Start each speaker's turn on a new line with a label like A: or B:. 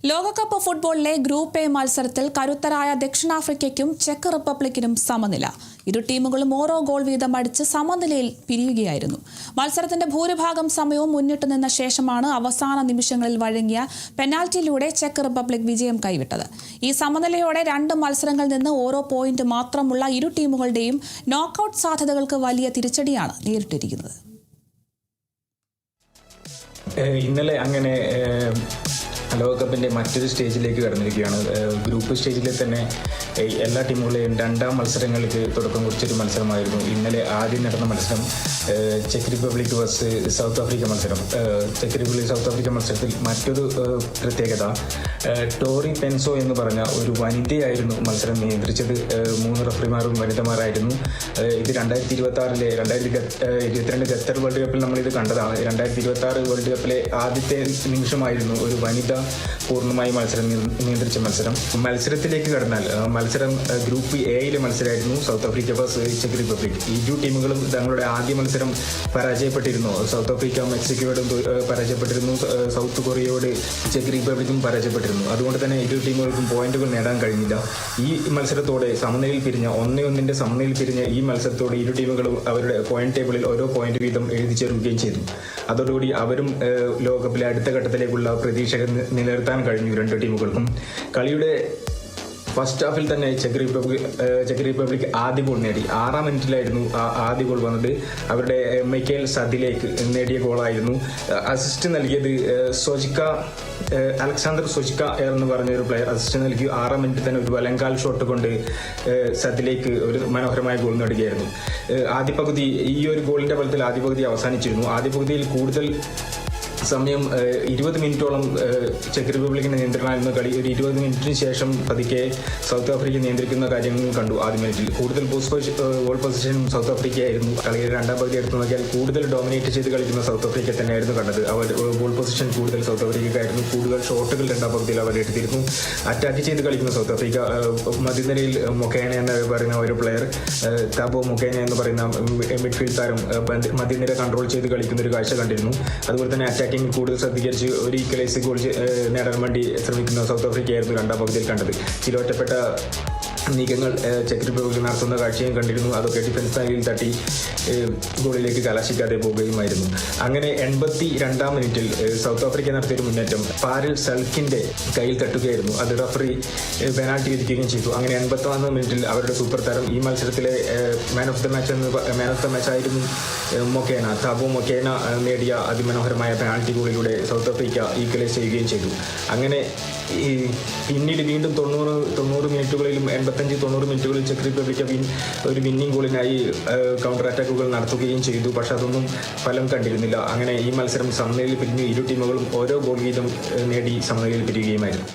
A: ലോകകപ്പ് ഫുട്ബോളിലെ group A മത്സരത്തിൽ കരുത്തരായ ദക്ഷിണാഫ്രിക്കയ്ക്കും ചെക്ക് റിപ്പബ്ലിക്കിനും സമനില. ഇരു ടീമുകളും ഓരോ ഗോൾ വീതം അടിച്ച് സമനിലയിൽ പിരിയുകയായിരുന്നു. മത്സരത്തിന്റെ ഭൂരിഭാഗം സമയവും മുന്നിട്ട് നിന്ന ശേഷമാണ് അവസാന നിമിഷങ്ങളിൽ വഴങ്ങിയ പെനാൽറ്റിയിലൂടെ ചെക്ക് റിപ്പബ്ലിക് വിജയം കൈവിട്ടത്. ഈ സമനിലയോടെ 2 മത്സരങ്ങളിൽ നിന്ന് ഓരോ പോയിന്റ് മാത്രമുള്ള ഇരു ടീമുകളുടെയും നോക്കൌട്ട് സാധ്യതകൾക്ക് വലിയ തിരിച്ചടിയാണ് നേരിട്ടിരിക്കുന്നത്.
B: ഇന്നലെ അങ്ങനെ ലോകകപ്പിൻ്റെ മറ്റൊരു സ്റ്റേജിലേക്ക് കടന്നിരിക്കുകയാണ്. ഗ്രൂപ്പ് സ്റ്റേജിൽ തന്നെ എല്ലാ ടീമുകളെയും 2 മത്സരങ്ങൾക്ക് തുടക്കം കുറിച്ചൊരു മത്സരമായിരുന്നു ഇന്നലെ ആദ്യം നടന്ന മത്സരം. ചെക്ക് റിപ്പബ്ലിക് വേഴ്സ് സൗത്ത് ആഫ്രിക്ക മത്സരം. ചെക്ക് റിപ്പബ്ലിക് സൗത്ത് ആഫ്രിക്ക മത്സരത്തിൽ മറ്റൊരു പ്രത്യേകത, ടോറി പെൻസോ എന്ന് പറഞ്ഞ ഒരു വനിതയായിരുന്നു മത്സരം നിയന്ത്രിച്ചത്. 3 റഫറിമാരും വനിതമാരായിരുന്നു. ഇത് 2022 ഖത്തർ വേൾഡ് കപ്പിൽ നമ്മളിത് കണ്ടതാണ്. 2026 വേൾഡ് കപ്പിലെ ആദ്യത്തെ നിമിഷമായിരുന്നു ഒരു വനിത പൂർണ്ണമായി മത്സരം നിയന്ത്രിച്ച മത്സരം. മത്സരത്തിലേക്ക് കടന്നാൽ മത്സരം ഗ്രൂപ്പ് എയിലെ മത്സരമായിരുന്നു. സൗത്ത് ആഫ്രിക്ക വേഴ്സ് ചെക്ക് റിപ്പബ്ലിക്. ഈ 2 ടീമുകളും തങ്ങളുടെ ആദ്യ മത്സരം പരാജയപ്പെട്ടിരുന്നു. സൗത്ത് ആഫ്രിക്ക മെക്സിക്കോയോടും പരാജയപ്പെട്ടിരുന്നു. സൗത്ത് കൊറിയയോട് ചെക്ക് റിപ്പബ്ലിക്കും പരാജയപ്പെട്ടിരുന്നു. അതുകൊണ്ട് തന്നെ ഇരു ടീമുകൾക്കും പോയിന്റുകൾ നേടാൻ കഴിഞ്ഞില്ല. ഈ മത്സരത്തോടെ സമനിലയിൽ പിരിഞ്ഞ 1-1 സമനിലയിൽ പിരിഞ്ഞ ഈ മത്സരത്തോടെ ഇരു ടീമുകളും അവരുടെ പോയിന്റ് ടേബിളിൽ ഓരോ പോയിന്റ് വീതം എഴുതി ചേർക്കുകയും ചെയ്തു. അതോടുകൂടി അവരും ലോകകപ്പിലെ അടുത്ത ഘട്ടത്തിലേക്കുള്ള പ്രതീക്ഷകൾ നിലനിർത്താൻ കഴിഞ്ഞു 2 ടീമുകൾക്കും. കളിയുടെ ഫസ്റ്റ് ഹാഫിൽ തന്നെ ചെക്ക് റിപ്പബ്ലിക് ആദ്യ ഗോൾ നേടി. 6-ാം മിനിറ്റിലായിരുന്നു ആദ്യ ഗോൾ വന്നത്. അവരുടെ മൈക്കേൽ സദിലേക്ക് നേടിയ ഗോളായിരുന്നു. അസിസ്റ്റ് നൽകിയത് അലക്സാണ്ടർ സൊജിക്ക എന്ന് പറഞ്ഞ ഒരു പ്ലെയർ അസിസ്റ്റ് നൽകി. 6-ാം മിനിറ്റിൽ തന്നെ ഒരു വലങ്കാൽ ഷോട്ട് കൊണ്ട് സദിലേക്ക് ഒരു മനോഹരമായ ഗോൾ നേടുകയായിരുന്നു. ആദ്യ പകുതി ഈ ഒരു ഗോളിന്റെ ബലത്തിൽ ആദ്യ പകുതി അവസാനിച്ചിരുന്നു. ആദ്യ പകുതിയിൽ കൂടുതൽ സമയം 20 മിനിറ്റോളം ചെക്ക് റിപ്പബ്ലിക്കിന്റെ നിയന്ത്രണമായിരുന്ന കളി. ഒരു 20 മിനിറ്റിന് ശേഷം പതുക്കെ സൗത്ത് ആഫ്രിക്ക നിയന്ത്രിക്കുന്ന കാര്യങ്ങൾ കണ്ടു. ആദ്യ മിനിറ്റിൽ കൂടുതൽ ഗോൾ പൊസിഷനും സൗത്ത് ആഫ്രിക്കയായിരുന്നു. കളിയുടെ 2ാം പകുതി എടുത്തു നോക്കിയാൽ കൂടുതൽ ഡോമിനേറ്റ് ചെയ്ത് കളിക്കുന്ന സൗത്ത് ആഫ്രിക്ക തന്നെയായിരുന്നു കണ്ടത്. അവർ ഗോൾ പൊസിഷൻ കൂടുതൽ സൗത്ത് ആഫ്രിക്കയ്ക്കായിരുന്നു. കൂടുതൽ ഷോട്ടുകൾ 2ാം പകുതിയിൽ അവർ എടുത്തിരുന്നു. അറ്റാക്ക് ചെയ്ത് കളിക്കുന്ന സൗത്ത് ആഫ്രിക്ക മധ്യനിരയിൽ മൊക്കേന എന്ന് പറയുന്ന ഒരു പ്ലെയർ, താബോ മൊക്കേന എന്ന് പറയുന്ന മിഡ്ഫീൽഡ് താരം മധ്യനിര കൺട്രോൾ ചെയ്ത് കളിക്കുന്ന ഒരു കാഴ്ച കണ്ടിരുന്നു. അതുപോലെ തന്നെ അറ്റാക്കിംഗ് കൂടുതൽ ശ്രദ്ധികരിച്ച് ഒരു ഈക്വലൈസ് ഗോൾ നേടാൻ വേണ്ടി ശ്രമിക്കുന്ന സൗത്ത് ആഫ്രിക്കയായിരുന്നു 2ാം പകുതിയിൽ കണ്ടത്. ചില ഒറ്റപ്പെട്ട നീക്കങ്ങൾ ചെക്ക് റിപ്പബ്ലിക് നടത്തുന്ന കാഴ്ചയും കണ്ടിരുന്നു. അതൊക്കെ ഡിഫൻസ് ലൈനിൽ തട്ടി ഗോളിലേക്ക് കലാശിക്കാതെ പോവുകയുമായിരുന്നു. അങ്ങനെ 82-ാം മിനിറ്റിൽ സൗത്ത് ആഫ്രിക്ക നടത്തിയൊരു മുന്നേറ്റം പാരിൽ സൽക്കിന്റെ കയ്യിൽ തട്ടുകയായിരുന്നു. അത് റഫറി പെനാൽറ്റി വിധിക്കുകയും ചെയ്തു. അങ്ങനെ 81-ാം മിനിറ്റിൽ അവരുടെ സൂപ്പർ താരം, ഈ മത്സരത്തിലെ മാൻ ഓഫ് ദ മാച്ച് ആയിരുന്നു മൊക്കേന. താബോ മൊക്കേന നേടിയ അതിമനോഹരമായ പെനാൽറ്റി ഗോളിലൂടെ സൗത്ത് ആഫ്രിക്ക ഈക്വലൈസ് ചെയ്യുകയും ചെയ്തു. അങ്ങനെ പിന്നീട് വീണ്ടും 90 മിനിറ്റുകളിലും 85-90 മിനിറ്റുകളിൽ ചെക്ക് റിപ്പബ്ലിക് ഒരു വിന്നിംഗ് ഗോളിനായി കൗണ്ടർ അറ്റാക്കുകൾ നടത്തുകയും ചെയ്തു. പക്ഷെ അതൊന്നും ഫലം കണ്ടിരുന്നില്ല. അങ്ങനെ ഈ മത്സരം സമനിലയിൽ പിരിഞ്ഞ് ഇരു ടീമുകളും ഓരോ ഗോൾ വീതം നേടി സമനിലയിൽ പിരിയുകയുമായിരുന്നു.